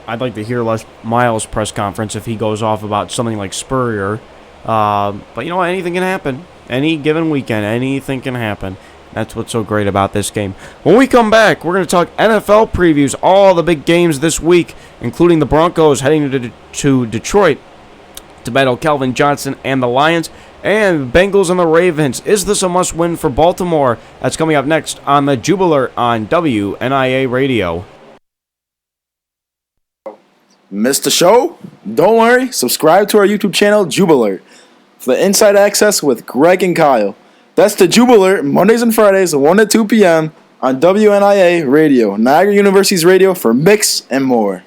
I'd like to hear Les Miles' press conference if he goes off about something like Spurrier. But you know what? Anything can happen. Any given weekend, anything can happen. That's what's so great about this game. When we come back, we're going to talk NFL previews, all the big games this week, including the Broncos heading to Detroit to battle Calvin Johnson and the Lions, and Bengals and the Ravens. Is this a must-win for Baltimore? That's coming up next on the Jubilee on WNIA Radio. Missed the show? Don't worry. Subscribe to our YouTube channel, Jubilee, for the inside access with Greg and Kyle. That's the Jubilee, Mondays and Fridays, 1 to 2 p.m. on WNIA Radio, Niagara University's radio for mix and more.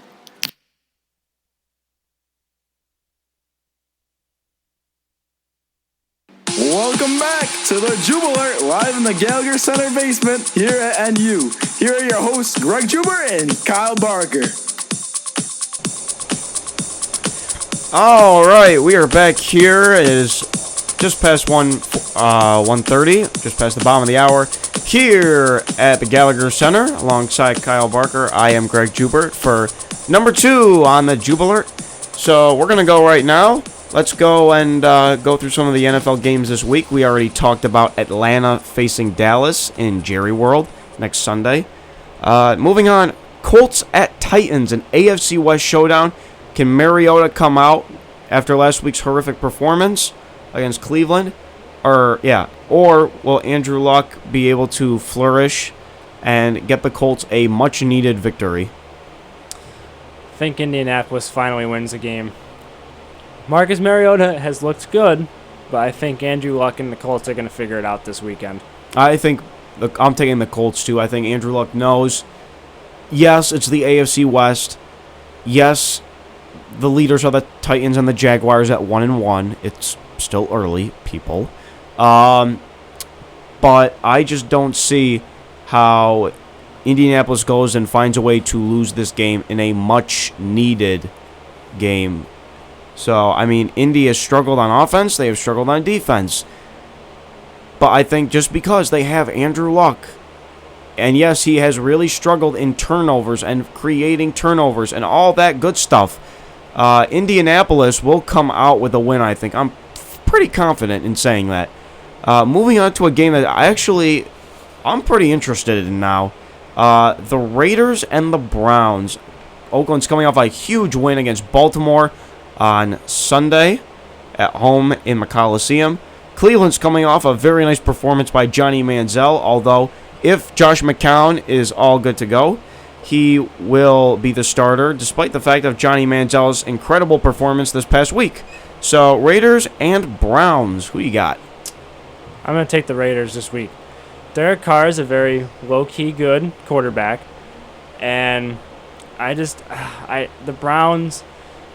Welcome back to the Jubilee, live in the Gallagher Center basement here at NU. Here are your hosts, Greg Jube and Kyle Barker. All right, we are back here. It is just past 1:30, just past the bottom of the hour, here at the Gallagher Center, alongside Kyle Barker. I am Greg Jubert for number 2 on the Jubilee. So we're going to go right now. Let's go and go through some of the NFL games this week. We already talked about Atlanta facing Dallas in Jerry World next Sunday. Moving on, Colts at Titans, an AFC West showdown. Can Mariota come out after last week's horrific performance against Cleveland? Or will Andrew Luck be able to flourish and get the Colts a much-needed victory? I think Indianapolis finally wins the game. Marcus Mariota has looked good, but I think Andrew Luck and the Colts are going to figure it out this weekend. I think I'm taking the Colts too. I think Andrew Luck knows, yes, it's the AFC West. Yes, the leaders are the Titans and the Jaguars at 1-1. It's still early, people. But I just don't see how Indianapolis goes and finds a way to lose this game in a much-needed game. So, I mean, Indy has struggled on offense. They have struggled on defense. But I think just because they have Andrew Luck, and yes, he has really struggled in turnovers and creating turnovers and all that good stuff, Indianapolis will come out with a win, I think. I'm pretty confident in saying that. Moving on to a game that I'm pretty interested in now. The Raiders and the Browns. Oakland's coming off a huge win against Baltimore. on Sunday at home in the Coliseum. Cleveland's coming off a very nice performance by Johnny Manziel, although if Josh McCown is all good to go, he will be the starter, despite the fact of Johnny Manziel's incredible performance this past week. So, Raiders and Browns, who you got? I'm going to take the Raiders this week. Derek Carr is a very low-key good quarterback, and the Browns,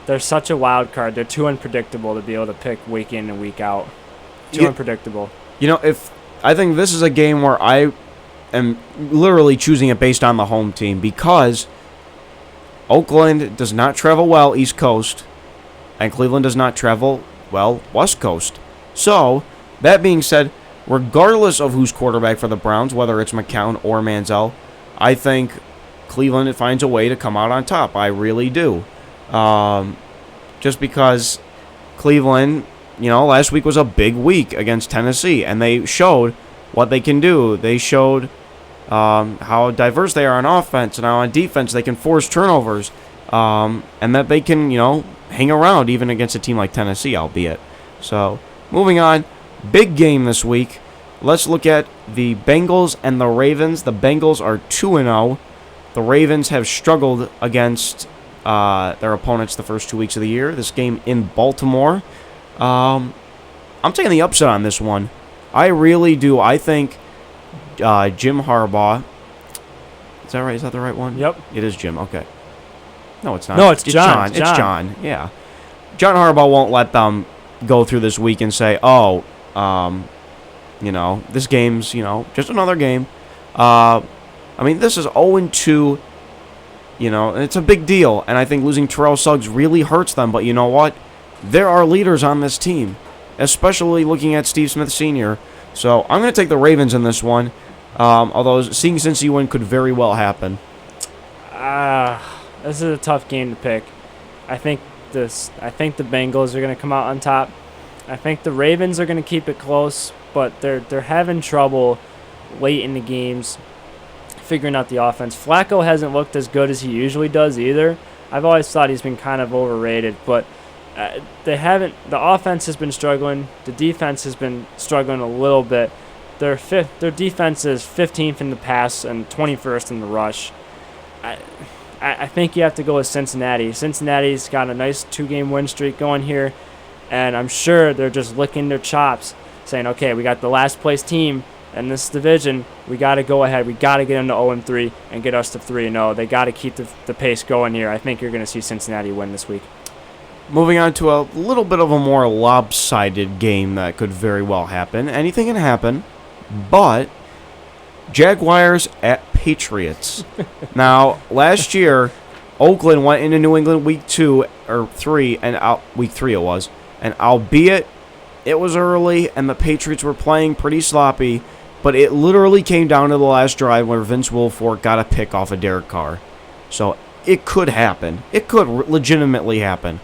they're such a wild card. They're too unpredictable to be able to pick week in and week out. Too unpredictable. You know, I think this is a game where I am literally choosing it based on the home team, because Oakland does not travel well East Coast, and Cleveland does not travel well West Coast. So, that being said, regardless of who's quarterback for the Browns, whether it's McCown or Manziel, I think Cleveland finds a way to come out on top. I really do. Just because Cleveland, last week was a big week against Tennessee, and they showed what they can do. They showed how diverse they are on offense, and how on defense they can force turnovers, and that they can, hang around even against a team like Tennessee, albeit. So, moving on, big game this week. Let's look at the Bengals and the Ravens. The Bengals are 2-0. The Ravens have struggled against their opponents the first 2 weeks of the year. This game in Baltimore. I'm taking the upset on this one. I really do. I think Jim Harbaugh. Is that right? Is that the right one? Yep. It is Jim. Okay. No, it's not. No, it's John. It's John. Yeah. John Harbaugh won't let them go through this week and say, this game's, just another game. This is 0-2. And it's a big deal. And I think losing Terrell Suggs really hurts them. But you know what? There are leaders on this team, especially looking at Steve Smith Sr. So I'm going to take the Ravens in this one, although seeing Cincy win could very well happen. This is a tough game to pick. I think the Bengals are going to come out on top. I think the Ravens are going to keep it close, but they're having trouble late in the games figuring out the offense. Flacco hasn't looked as good as he usually does either. I've always thought he's been kind of overrated, but the offense has been struggling. The defense has been struggling a little bit. Their defense is 15th in the pass and 21st in the rush. I think you have to go with Cincinnati. Cincinnati's got a nice 2-game win streak going here, and I'm sure they're just licking their chops, saying, okay, we got the last place team in this division. We got to go ahead. We got to get them to 0-3 and get us to 3-0. They got to keep the pace going here. I think you're going to see Cincinnati win this week. Moving on to a little bit of a more lopsided game that could very well happen. Anything can happen, but Jaguars at Patriots. Now, last year, Oakland went into New England week 3, and week 3 it was, and albeit it was early and the Patriots were playing pretty sloppy, but it literally came down to the last drive where Vince Wilfork got a pick off of Derek Carr. So it could happen. It could legitimately happen.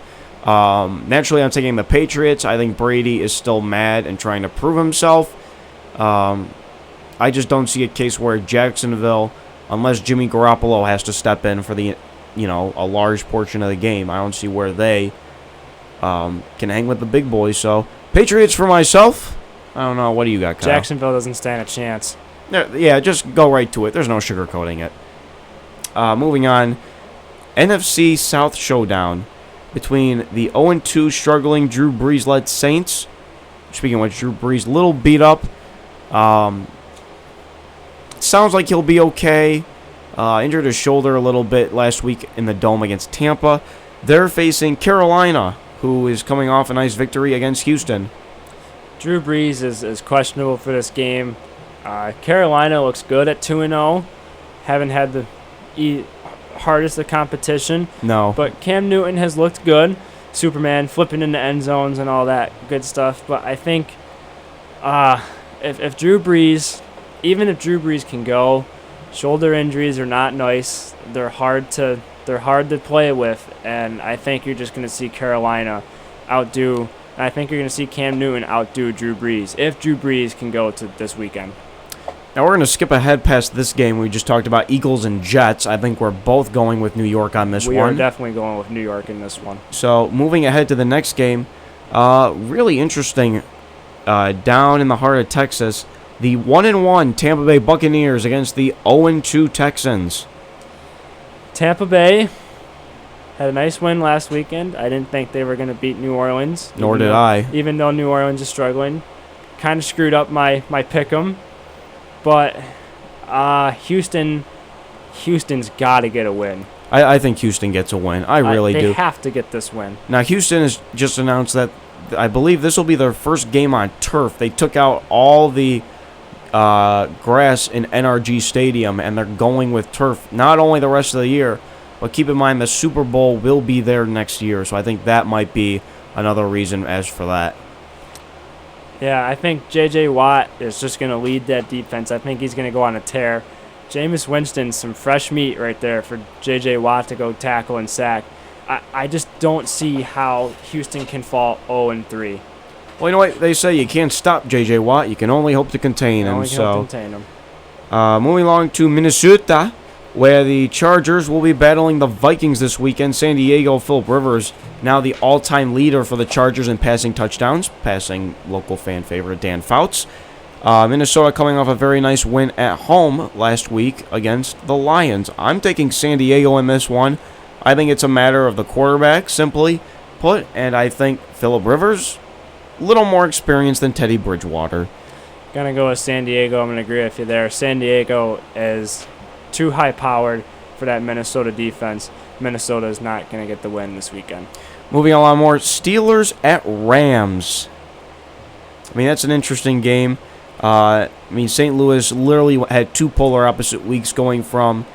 Naturally, I'm taking the Patriots. I think Brady is still mad and trying to prove himself. I just don't see a case where Jacksonville, unless Jimmy Garoppolo has to step in for the, a large portion of the game, I don't see where they can hang with the big boys. So, Patriots for myself. I don't know. What do you got, Kyle? Jacksonville doesn't stand a chance. Yeah, just go right to it. There's no sugarcoating it. Moving on, NFC South Showdown between the 0-2 struggling Drew Brees-led Saints. Speaking of which, Drew Brees, little beat up. Sounds like he'll be okay. Injured his shoulder a little bit last week in the Dome against Tampa. They're facing Carolina, who is coming off a nice victory against Houston. Drew Brees is questionable for this game. Carolina looks good at 2-0. Haven't had the hardest of competition. No. But Cam Newton has looked good. Superman flipping into end zones and all that good stuff. But I think if Drew Brees, even if Drew Brees can go, shoulder injuries are not nice. They're hard to play with, and I think you're just going to see Carolina outdo. I think you're going to see Cam Newton outdo Drew Brees if Drew Brees can go to this weekend. Now we're going to skip ahead past this game. We just talked about Eagles and Jets. I think we're both going with New York on this one. We are definitely going with New York in this one. So moving ahead to the next game, really interesting. Down in the heart of Texas, the 1-1 Tampa Bay Buccaneers against the 0-2 Texans. Tampa Bay had a nice win last weekend. I didn't think they were going to beat New Orleans. Nor did I. Even though New Orleans is struggling. Kind of screwed up my pick'em. But Houston's got to get a win. I think Houston gets a win. I really do. They have to get this win. Now, Houston has just announced that I believe this will be their first game on turf. They took out all the grass in NRG Stadium, and they're going with turf not only the rest of the year, but keep in mind the Super Bowl will be there next year. So I think that might be another reason as for that. Yeah, I think J.J. Watt is just going to lead that defense. I think he's going to go on a tear. Jameis Winston, some fresh meat right there for J.J. Watt to go tackle and sack. I just don't see how Houston can fall 0-3. Well, you know what? They say you can't stop J.J. Watt. You can only hope to contain him. Moving along to Minnesota, where the Chargers will be battling the Vikings this weekend. San Diego, Phillip Rivers, now the all-time leader for the Chargers in passing touchdowns, passing local fan favorite Dan Fouts. Minnesota coming off a very nice win at home last week against the Lions. I'm taking San Diego in this one. I think it's a matter of the quarterback, simply put, and I think Phillip Rivers, a little more experienced than Teddy Bridgewater. Gonna go with San Diego. I'm gonna agree with you there. San Diego is too high-powered for that Minnesota defense. Minnesota is not gonna get the win this weekend. Moving along more, Steelers at Rams. I mean, that's an interesting game. St. Louis literally had two polar opposite weeks, going from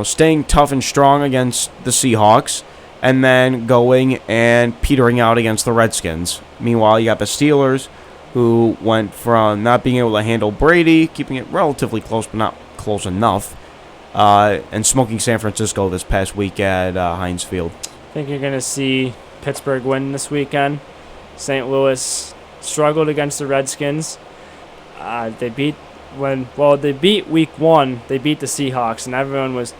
staying tough and strong against the Seahawks, and then going and petering out against the Redskins. Meanwhile, you got the Steelers, who went from not being able to handle Brady, keeping it relatively close but not close enough, and smoking San Francisco this past week at Heinz Field. I think you're going to see Pittsburgh win this weekend. St. Louis struggled against the Redskins. They beat week 1, they beat the Seahawks, and everyone was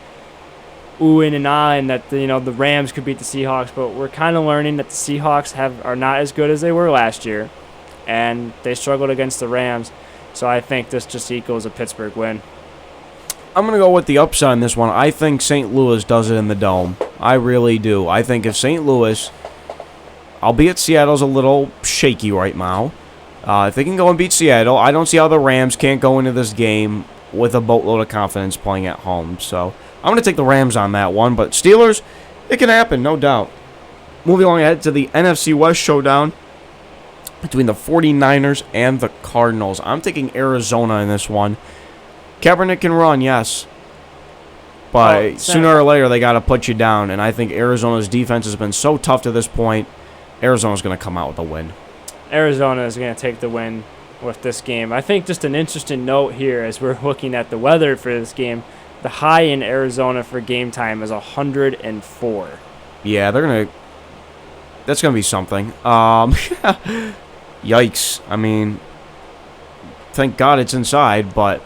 oohing and ahhing that the Rams could beat the Seahawks, but we're kind of learning that the Seahawks are not as good as they were last year, and they struggled against the Rams, so I think this just equals a Pittsburgh win. I'm going to go with the upside on this one. I think St. Louis does it in the Dome. I really do. I think if St. Louis, albeit Seattle's a little shaky right now, if they can go and beat Seattle, I don't see how the Rams can't go into this game with a boatload of confidence playing at home. So I'm going to take the Rams on that one. But Steelers, it can happen, no doubt. Moving along ahead to the NFC West showdown between the 49ers and the Cardinals. I'm taking Arizona in this one. Kaepernick can run, yes. But sooner or later, they got to put you down. And I think Arizona's defense has been so tough to this point, Arizona's going to come out with a win. Arizona is going to take the win with this game. I think just an interesting note here as we're looking at the weather for this game, the high in Arizona for game time is 104. Yeah, that's going to be something. Yikes. I mean, thank God it's inside, but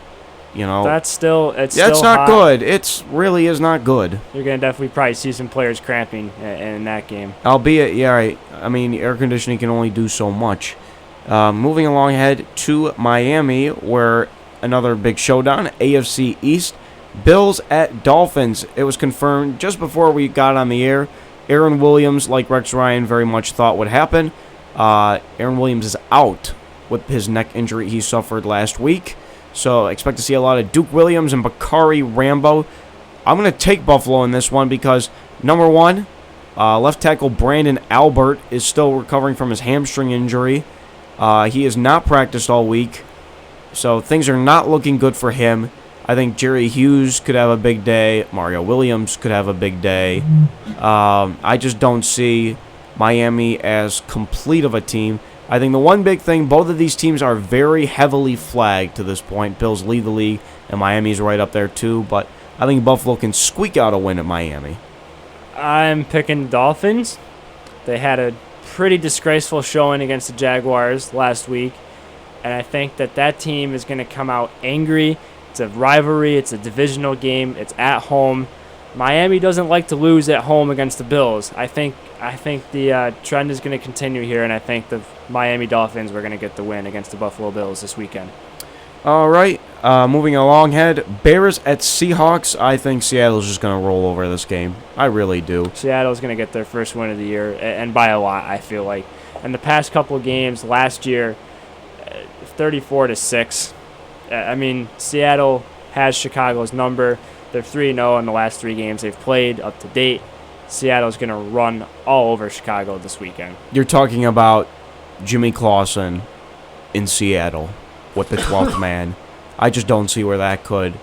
that's still it's not hot. good. It really is not good. You're gonna definitely probably see some players cramping in that game. Albeit, yeah, right. I mean, air conditioning can only do so much. Moving along ahead to Miami, where another big showdown, AFC East, Bills at Dolphins. It was confirmed just before we got on the air. Aaron Williams, like Rex Ryan, very much thought would happen. Aaron Williams is out with his neck injury he suffered last week. So expect to see a lot of Duke Williams and Bakari Rambo. I'm going to take Buffalo in this one because, number one, left tackle Brandon Albert is still recovering from his hamstring injury. He has not practiced all week, so things are not looking good for him. I think Jerry Hughes could have a big day. Mario Williams could have a big day. I just don't see Miami as complete of a team. I think the one big thing, both of these teams are very heavily flagged to this point. Bills lead the league, and Miami's right up there too. But I think Buffalo can squeak out a win at Miami. I'm picking Dolphins. They had a pretty disgraceful showing against the Jaguars last week. And I think that team is going to come out angry. It's a rivalry. It's a divisional game. It's at home. Miami doesn't like to lose at home against the Bills. I think the trend is going to continue here, and I think the Miami Dolphins were going to get the win against the Buffalo Bills this weekend. All right, moving along ahead, Bears at Seahawks. I think Seattle's just going to roll over this game. I really do. Seattle's going to get their first win of the year, and by a lot, I feel like. In the past couple of games, last year, 34-6. I mean, Seattle has Chicago's number. They're 3-0 in the last 3 games they've played up to date. Seattle's going to run all over Chicago this weekend. You're talking about Jimmy Clausen in Seattle with the 12th man. I just don't see where that could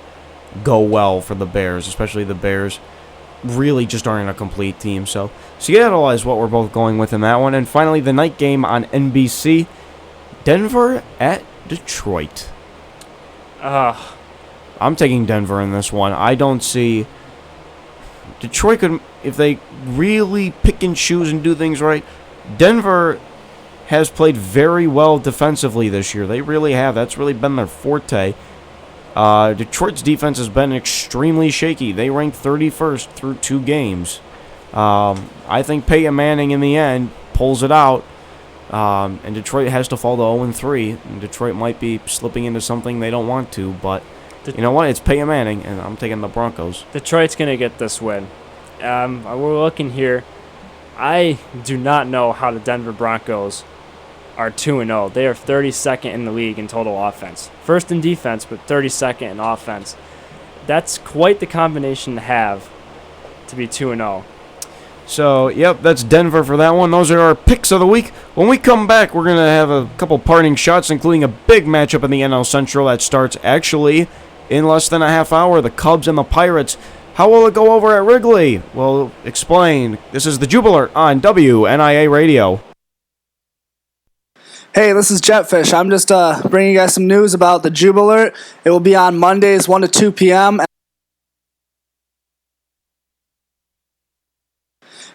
go well for the Bears, especially the Bears really just aren't a complete team. So Seattle is what we're both going with in that one. And finally, the night game on NBC, Denver at Detroit. I'm taking Denver in this one. I don't see Detroit could, if they really pick and choose and do things right. Denver has played very well defensively this year. They really have. That's really been their forte. Detroit's defense has been extremely shaky. They ranked 31st through 2 games. I think Peyton Manning in the end pulls it out. And Detroit has to fall to 0-3. And Detroit might be slipping into something they don't want to, but you know what? It's Peyton Manning, and I'm taking the Broncos. Detroit's going to get this win. We're looking here. I do not know how the Denver Broncos are 2-0. They are 32nd in the league in total offense. First in defense, but 32nd in offense. That's quite the combination to have to be 2-0. So, yep, that's Denver for that one. Those are our picks of the week. When we come back, we're going to have a couple parting shots, including a big matchup in the NL Central that starts actually in less than a half hour. The Cubs and the Pirates. How will it go over at Wrigley? We'll explain. This is the Jubilee on WNIA Radio. Hey, this is Jetfish. I'm just bringing you guys some news about the Jubilee. It will be on Mondays 1 to 2 p.m.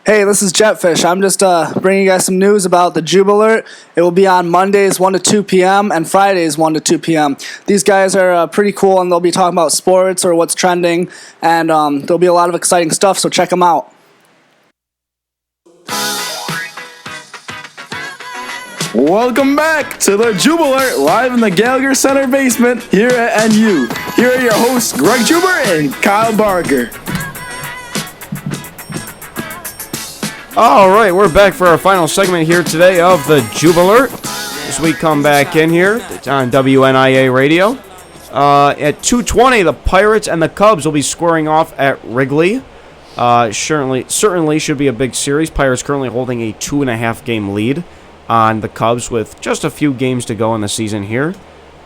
Hey, this is Jetfish. I'm just bringing you guys some news about the Jubilee. It will be on Mondays 1 to 2 p.m. and Fridays 1 to 2 p.m. These guys are pretty cool, and they'll be talking about sports or what's trending, and there'll be a lot of exciting stuff, so check them out. Welcome back to the Jubilee, live in the Gallagher Center basement here at NU. Here are your hosts, Greg Jube and Kyle Barker. All right, we're back for our final segment here today of the Jubilee. As we come back in here, it's on WNIA Radio. At 2:20, the Pirates and the Cubs will be squaring off at Wrigley. Certainly should be a big series. Pirates currently holding a 2.5 game lead on the Cubs with just a few games to go in the season here.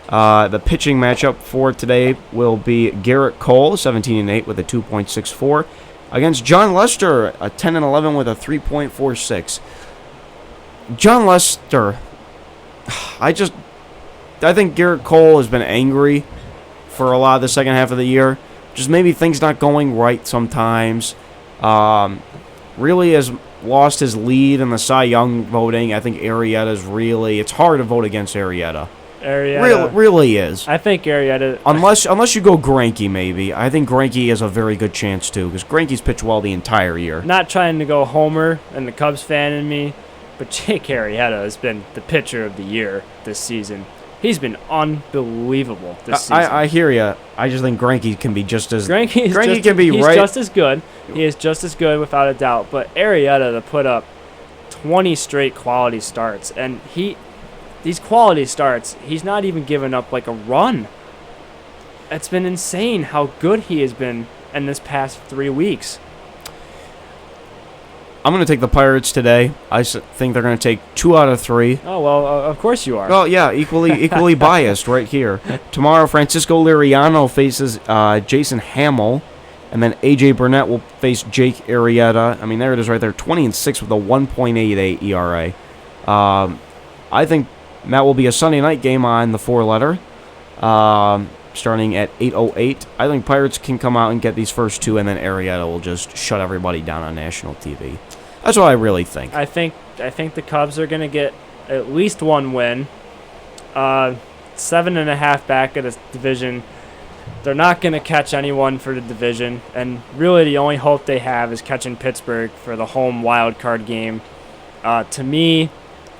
The pitching matchup for today will be Gerrit Cole, 17-8 with a 2.64, against John Lester, a 10-11 with a 3.46. John Lester, I think Gerrit Cole has been angry for a lot of the second half of the year. Just maybe things not going right sometimes. Really has lost his lead in the Cy Young voting. I think Arrieta's really... It's hard to vote against Arrieta. Arrieta. Really is. I think Arrieta... Unless you go Greinke, maybe. I think Greinke has a very good chance, too, because Greinke's pitched well the entire year. Not trying to go homer and the Cubs fan in me, but Jake Arrieta has been the pitcher of the year this season. He's been unbelievable this season. I hear you. I just think Greinke can be just as... He's just as good. He is just as good, without a doubt. But Arrieta to put up 20 straight quality starts, and these quality starts, he's not even given up like a run. It's been insane how good he has been in this past 3 weeks. I'm going to take the Pirates today. I think they're going to take 2 out of 3. Oh, well, of course you are. Well, yeah, equally biased right here. Tomorrow, Francisco Liriano faces Jason Hamill, and then A.J. Burnett will face Jake Arrieta. I mean, there it is right there, 20-6 with a 1.88 ERA. I think that will be a Sunday night game on the 4-letter, starting at 8:08. I think Pirates can come out and get these first 2, and then Arrieta will just shut everybody down on national TV. That's what I really think. I think the Cubs are going to get at least 1 win. 7.5 back of the division. They're not going to catch anyone for the division, and really the only hope they have is catching Pittsburgh for the home wild card game. To me,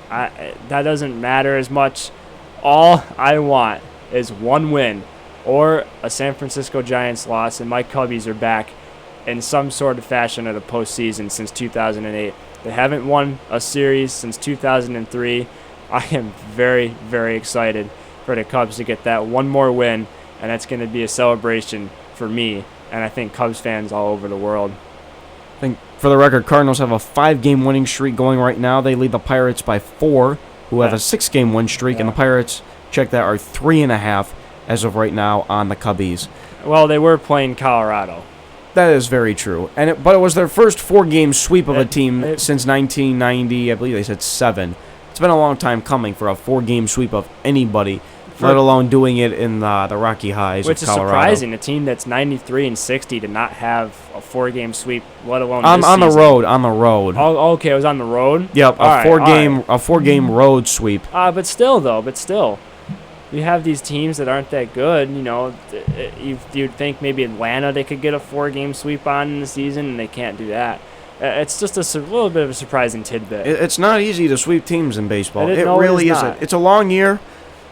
that doesn't matter as much. All I want is one win or a San Francisco Giants loss, and my Cubbies are back in some sort of fashion of the postseason since 2008. They haven't won a series since 2003. I am very, very excited for the Cubs to get that one more win, and that's going to be a celebration for me, and I think Cubs fans all over the world. I think, for the record, Cardinals have a 5-game winning streak going right now. They lead the Pirates by 4, who have a 6-game win streak, and the Pirates, check that, are 3.5 as of right now on the Cubbies. Well, they were playing Colorado. That is very true. But it was their first 4-game sweep of a team since 1990. I believe they said 7. It's been a long time coming for a 4-game sweep of anybody, let alone doing it in the Rocky Highs of Colorado. Which is surprising. A team that's 93-60 to not have a 4-game sweep, let alone on this the season. road. On the road. Oh, okay, it was on the road. Yep, a 4-game road sweep. But still, you have these teams that aren't that good. You know, you'd think maybe Atlanta they could get a 4-game sweep on in the season, and they can't do that. It's just a little bit of a surprising tidbit. It's not easy to sweep teams in baseball. It really is isn't. It's a long year,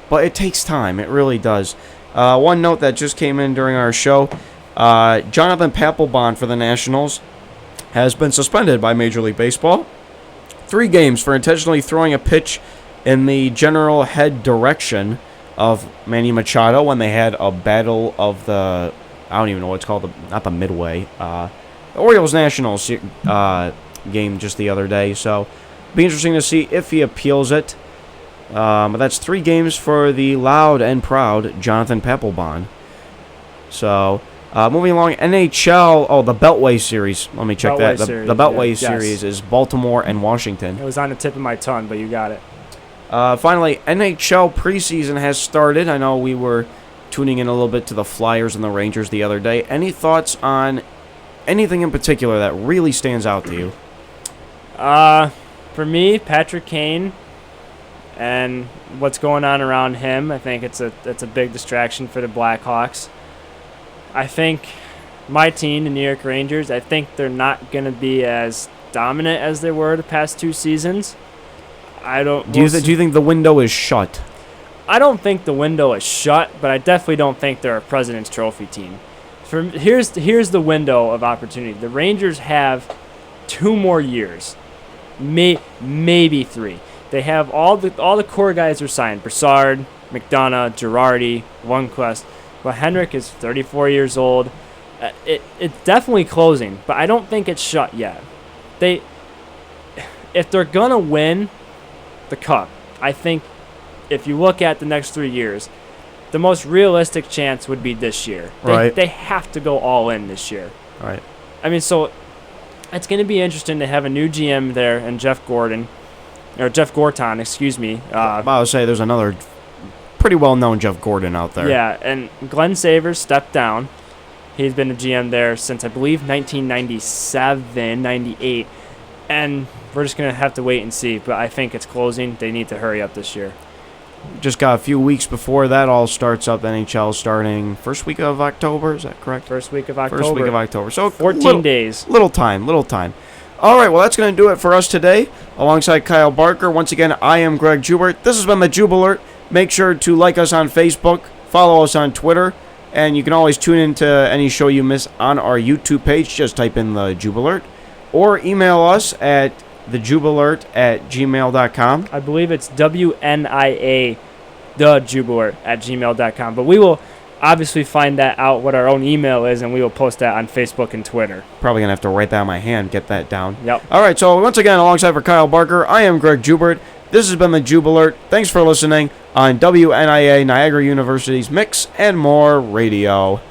but it takes time. It really does. One note that just came in during our show, Jonathan Papelbon for the Nationals has been suspended by Major League Baseball. 3 games for intentionally throwing a pitch in the general head direction of Manny Machado when they had a battle of the, I don't even know what it's called, not the Midway, the Orioles-Nationals game just the other day. So, be interesting to see if he appeals it. But that's 3 games for the loud and proud Jonathan Papelbon. So, moving along, NHL, the Beltway Series. Let me check that. The Beltway Series is Baltimore and Washington. It was on the tip of my tongue, but you got it. Finally, NHL preseason has started. I know we were tuning in a little bit to the Flyers and the Rangers the other day. Any thoughts on anything in particular that really stands out to you? For me, Patrick Kane and what's going on around him, I think it's a big distraction for the Blackhawks. I think my team, the New York Rangers, I think they're not going to be as dominant as they were the past 2 seasons. Do you think the window is shut? I don't think the window is shut, but I definitely don't think they're a President's Trophy team. Here's the window of opportunity. The Rangers have 2 more years, maybe 3. They have all the core guys are signed: Brassard, McDonough, Girardi, Lundqvist. But Henrik is 34 years old. It's definitely closing, but I don't think it's shut yet. If they're gonna win the Cup, I think if you look at the next 3 years, the most realistic chance would be this year. They have to go all in this year. Right. I mean, so it's going to be interesting to have a new GM there and Jeff Gorton, excuse me. I would say there's another pretty well-known Jeff Gorton out there. Yeah, and Glenn Savers stepped down. He's been a GM there since, I believe, 1997, 98. And we're just going to have to wait and see. But I think it's closing. They need to hurry up this year. Just got a few weeks before that all starts up. NHL starting first week of October. Is that correct? First week of October. First week of October. So 14 days. Little time. All right, well, that's going to do it for us today. Alongside Kyle Barker, once again, I am Greg Jubert. This has been the Jube Alert. Make sure to like us on Facebook, follow us on Twitter, and you can always tune into any show you miss on our YouTube page. Just type in the Jube Alert, or email us at thejubelert@gmail.com. I believe it's WNIA, thejubelert@gmail.com. But we will obviously find that out, what our own email is, and we will post that on Facebook and Twitter. Probably going to have to write that on my hand, get that down. Yep. All right, so once again, alongside for Kyle Barker, I am Greg Jubert. This has been the Jube Alert. Thanks for listening on WNIA, Niagara University's Mix and More Radio.